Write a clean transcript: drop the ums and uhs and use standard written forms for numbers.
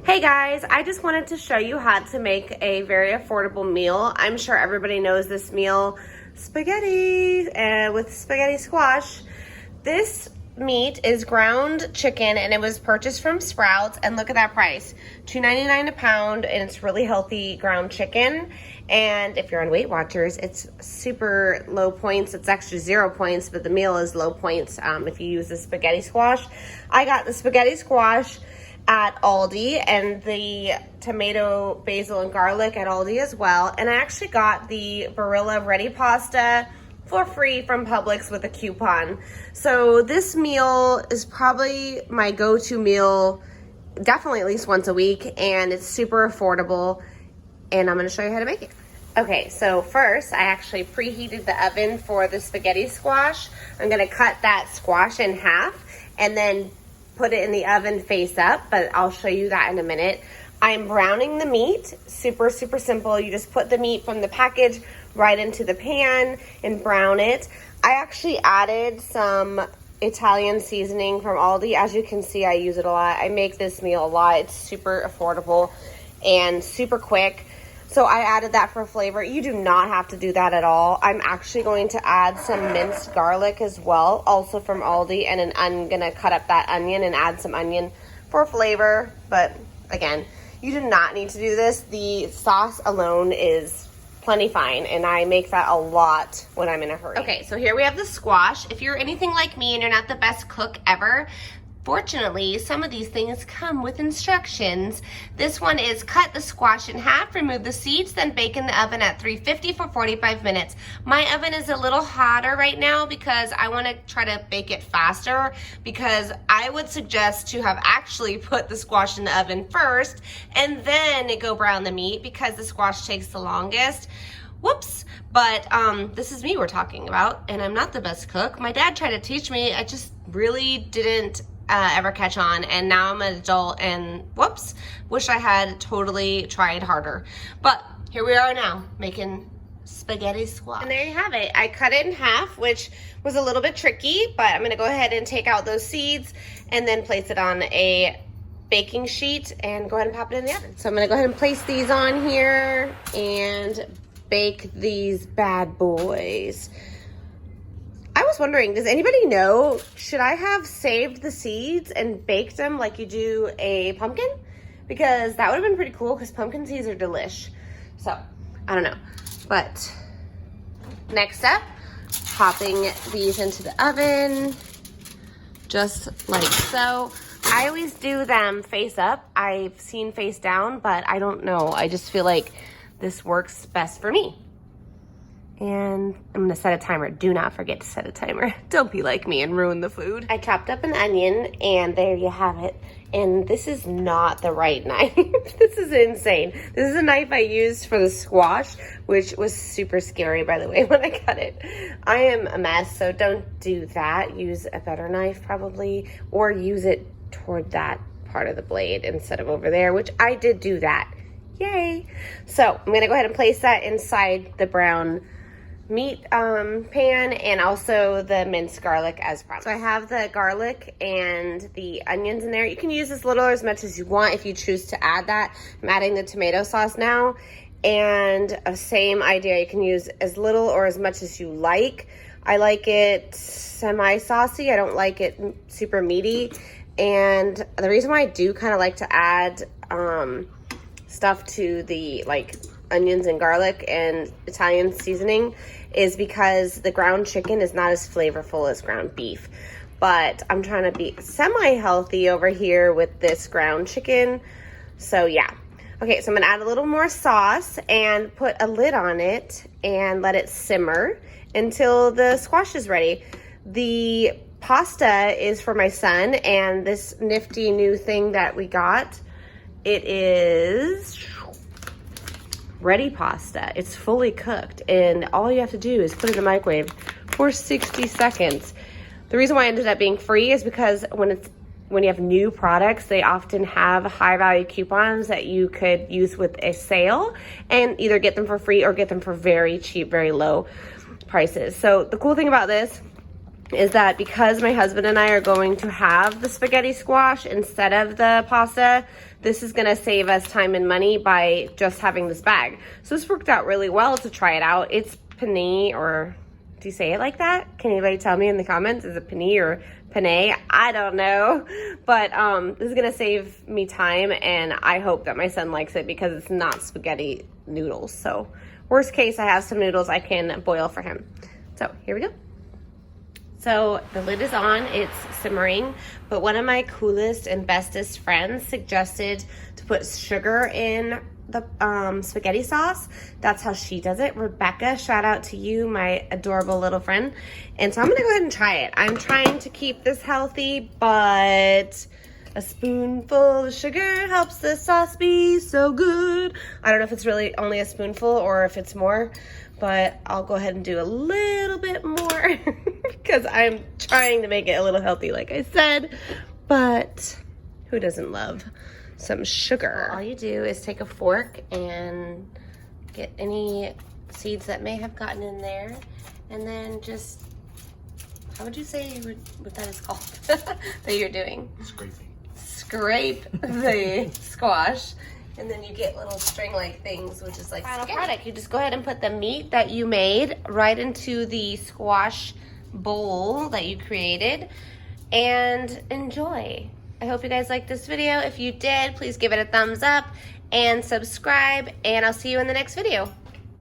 Hey guys, I just wanted to show you how to make a very affordable meal. I'm sure everybody knows this meal, spaghetti with spaghetti squash. This meat is ground chicken and it was purchased from Sprouts, and look at that price, $2.99 a pound, and it's really healthy ground chicken. And if you're on Weight Watchers, it's super low points. It's actually 0 points, but the meal is low points if you use the spaghetti squash. I got the spaghetti squash at Aldi and the tomato, basil, and garlic at Aldi as well. And I actually got the Barilla Ready Pasta for free from Publix with a coupon. So this meal is probably my go-to meal, definitely at least once a week, and it's super affordable, and I'm gonna show you how to make it. Okay, so first I actually preheated the oven for the spaghetti squash. I'm gonna cut that squash in half and then put it in the oven face up, but I'll show you that in a minute. I'm browning the meat, super simple. You just put the meat from the package right into the pan and brown it. I actually added some Italian seasoning from Aldi. As you can see, I use it a lot. I make this meal a lot. It's super affordable and super quick. So I added that for flavor. You do not have to do that at all. I'm actually going to add some minced garlic as well, also from Aldi, and I'm gonna cut up that onion and add some onion for flavor. But again, you do not need to do this. The sauce alone is plenty fine, and I make that a lot when I'm in a hurry. Okay, so here we have the squash. If you're anything like me and you're not the best cook ever, fortunately, some of these things come with instructions. This one is cut the squash in half, remove the seeds, then bake in the oven at 350 for 45 minutes. My oven is a little hotter right now because I want to try to bake it faster, because I would suggest to have actually put the squash in the oven first and then go brown the meat, because the squash takes the longest. Whoops, but this is me we're talking about, and I'm not the best cook. My dad tried to teach me, I just really didn't ever catch on, and now I'm an adult and whoops, wish I had totally tried harder. But here we are now making spaghetti squash. And there you have it. I cut it in half, which was a little bit tricky, but I'm gonna go ahead and take out those seeds and then place it on a baking sheet and go ahead and pop it in the oven. So I'm gonna go ahead and place these on here and bake these bad boys. I was wondering, does anybody know, should I have saved the seeds and baked them like you do a pumpkin? Because that would have been pretty cool, because pumpkin seeds are delish. So, I don't know. But next up, popping these into the oven, just like so. I always do them face up. I've seen face down, but I don't know. I just feel like this works best for me. And I'm gonna set a timer. Do not forget to set a timer. Don't be like me and ruin the food. I chopped up an onion, and there you have it. And this is not the right knife. This is insane. This is a knife I used for the squash, which was super scary, by the way, when I cut it. I am a mess, so don't do that. Use a better knife probably, or use it toward that part of the blade instead of over there, which I did do that. Yay. So I'm gonna go ahead and place that inside the brown meat pan, and also the minced garlic as promised. So I have the garlic and the onions in there. You can use as little or as much as you want if you choose to add that. I'm adding the tomato sauce now, and same idea, you can use as little or as much as you like. I like it semi-saucy. I don't like it super meaty, and the reason why I do kind of like to add stuff to the onions and garlic and Italian seasoning is because the ground chicken is not as flavorful as ground beef. But I'm trying to be semi-healthy over here with this ground chicken. So yeah. Okay, so I'm gonna add a little more sauce and put a lid on it and let it simmer until the squash is ready. The pasta is for my son, and this nifty new thing that we got, it is Ready Pasta. It's fully cooked, and all you have to do is put it in the microwave for 60 seconds. The reason why it ended up being free is because when you have new products, they often have high value coupons that you could use with a sale and either get them for free or get them for very cheap, very low prices. So the cool thing about this is that because my husband and I are going to have the spaghetti squash instead of the pasta, this is gonna save us time and money by just having this bag. So this worked out really well to try it out. It's penne, or do you say it like that? Can anybody tell me in the comments? Is it penne or penne? I don't know. But this is gonna save me time, and I hope that my son likes it because it's not spaghetti noodles. So worst case, I have some noodles I can boil for him. So here we go. So the lid is on, it's simmering, but one of my coolest and bestest friends suggested to put sugar in the spaghetti sauce. That's how she does it. Rebecca, shout out to you, my adorable little friend. And so I'm gonna go ahead and try it. I'm trying to keep this healthy, but a spoonful of sugar helps the sauce be so good. I don't know if it's really only a spoonful or if it's more, but I'll go ahead and do a little bit more because I'm trying to make it a little healthy, like I said, but who doesn't love some sugar? All you do is take a fork and get any seeds that may have gotten in there, and then just, how would you say what that is called that you're doing? Scraping. Scrape the squash. And then you get little string-like things, which is like final product. You just go ahead and put the meat that you made right into the squash bowl that you created and enjoy. I hope you guys liked this video. If you did, please give it a thumbs up and subscribe, and I'll see you in the next video.